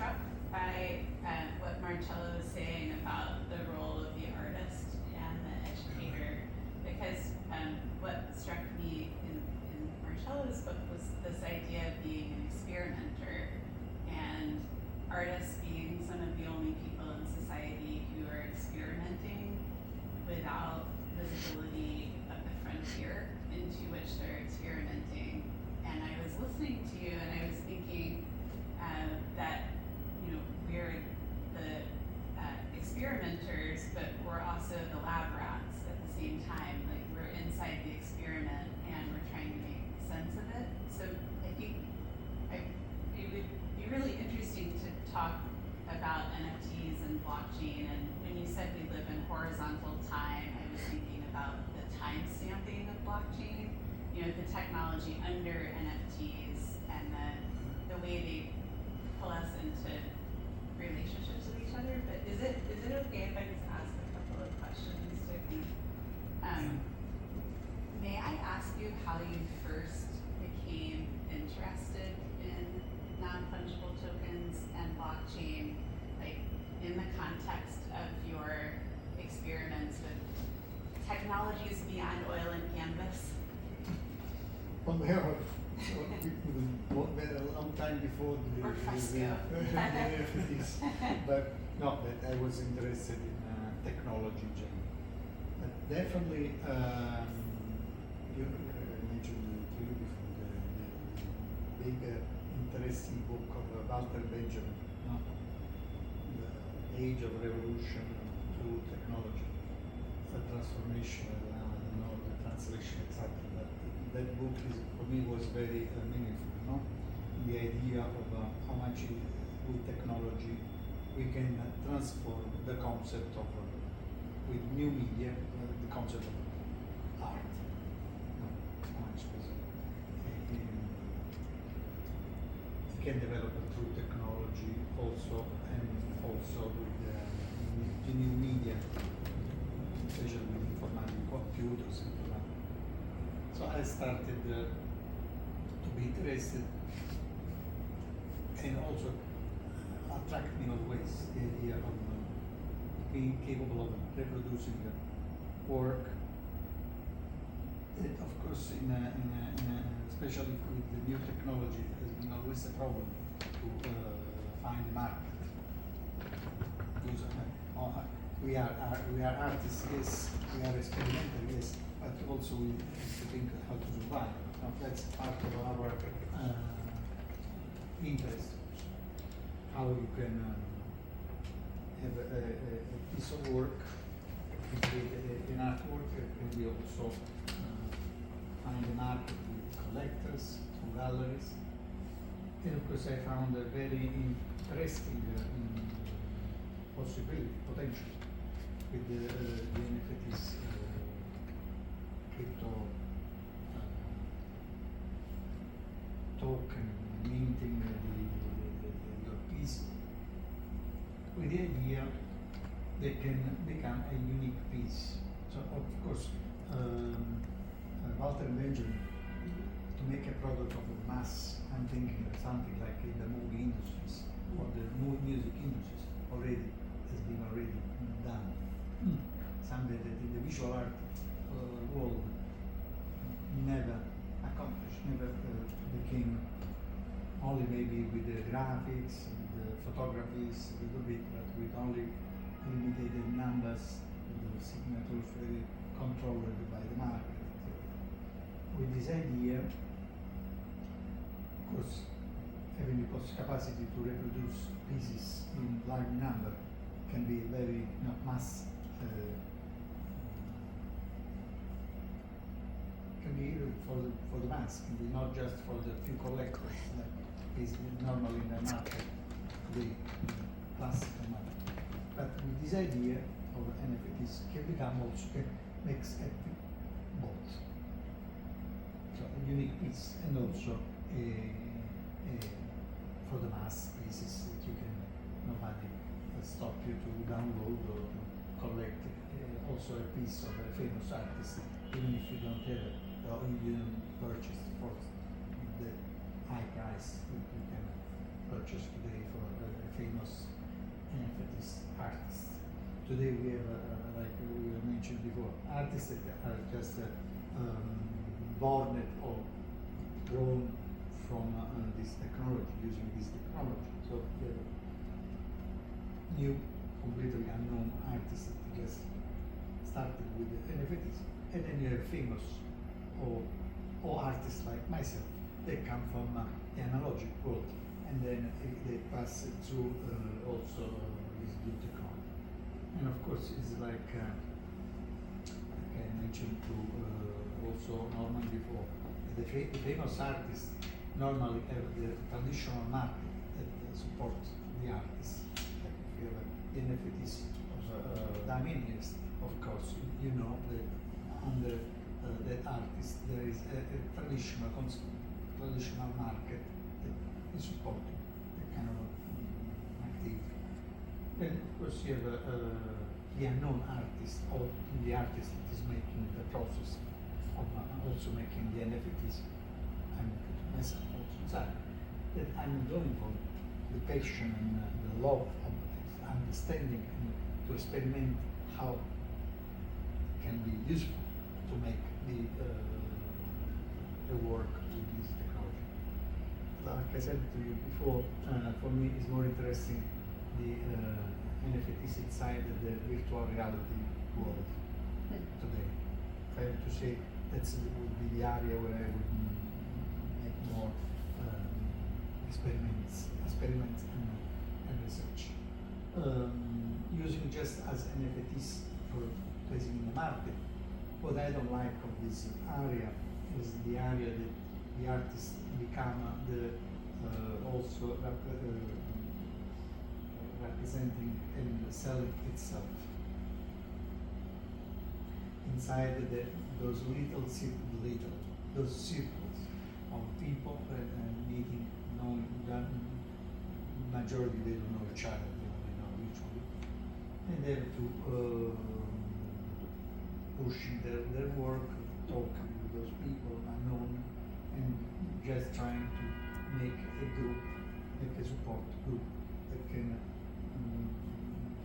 struck by what Marcello was saying about the role of the artist and the educator, because what struck me in Marcello's book was this idea of being an experimenter, and artists being some of the only people in society who are experimenting without visibility of the frontier into which they're experimenting. And I was listening to you and I was thinking that, you know, we're the experimenters, but we're also the lab rats at the same time. Like, we're inside the experiment and we're trying to make sense of it. So I think it would be really interesting to talk about NFTs and blockchain. And when you said we live in horizontal time, I was thinking about the time stamping of blockchain, you know, the technology under NFTs and the way they pull us into relationships with each other. But is it okay if I just ask a couple of questions to think? May I ask you how you first became interested in non-fungible tokens and blockchain, like in the context of your experiments with technologies beyond oil and canvas? Well, we went a long time before the NFTs, but no, that I was interested in technology in general. But definitely, you mentioned before the big interesting book of Walter Benjamin, no? The Age of Revolution through Technology, the transformation. I don't know the translation exactly, but that book for me was very meaningful. No? The idea of how much with technology we can transform the concept of with new media, the concept of art. No? How much it can develop through technology also, and also with the new media, especially with informatic computers and all that. So I started to be interested, and also attract me always the idea of being capable of reproducing work. It, of course, especially with the new technology, has been always a problem to find the market. Because we are artists, yes, we are experimental, yes, but also we have to think how to survive. Now, that's part of our interest. How you can have a piece of work, create an artwork, and we also find the market with collectors, through galleries. And of course I found a very interesting possibility, potential, with the NFTs, crypto token, minting your piece, with the idea they can become a unique piece. So of course, Walter Benjamin, to make a product of a mass, I'm thinking of something like in the movie industries or the music industries already has been done. Something that in the visual art world never accomplished, never became, only maybe with the graphics, with the photographies, a little bit, but with only limited numbers, with the signatures very controlled by the market. With this idea, of course, having the capacity to reproduce pieces in large number can be very mass. Can be for the mass, can be not just for the few collectors, like is normally in the market, the classical market. But with this idea of NFTs can become also, can makes both. So a unique piece and also for the mass pieces that you can, nobody stop you to download or to collect. Also a piece of a famous artist, even if you don't have it, or you don't purchase for the high price that you can purchase today for a today we have, like we mentioned before, artists that are just born or grown from this technology, using this technology. So you have new, completely unknown artists that just started with the NFTs, and then you have famous or artists like myself. They come from the analogic world, and then they pass through also this new technology. And of course, it's like I mentioned to also Norman before, the famous artists normally have the traditional market that supports the artists. Like if you have the NFTs of Damien, of course, you know that under that artist there is a traditional market that is supporting that kind of activity. Then of course you have the unknown artist, or the artist that is making the process of also making the NFTs. I'm putting myself also inside. That I'm going for the passion and the love of understanding and to experiment how it can be useful to make the work with this technology. Like I said to you before, for me it's more interesting the NFTs inside the virtual reality world today. If I have to say, that would be the area where I would make more experiments and research. Using just as NFTs for placing in the market, what I don't like of this area is the area that the artist become the also representing and selling itself inside those circles of people meeting, knowing that majority they don't know each other, they only know each other, and they have to pushing their work, talking with those people unknown, and just trying to make a group, make a support group that can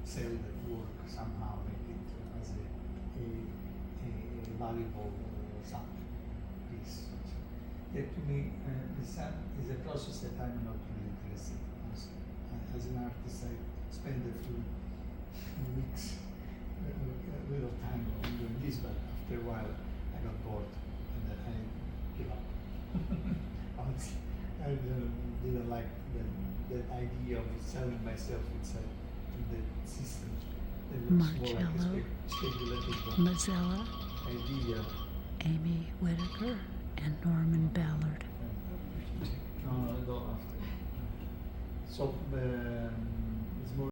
sell their work somehow, make it as a valuable something piece. That to me is a process that I'm not really interested in. As an artist, I spend a few weeks, a little time on doing this, but after a while I got bored and then I gave up. Honestly, I didn't like that idea of selling myself inside the system. It looks more like Marcello, a speculative Mazzella, idea. Amy Whitaker, and Norman Ballard. No, I go after. So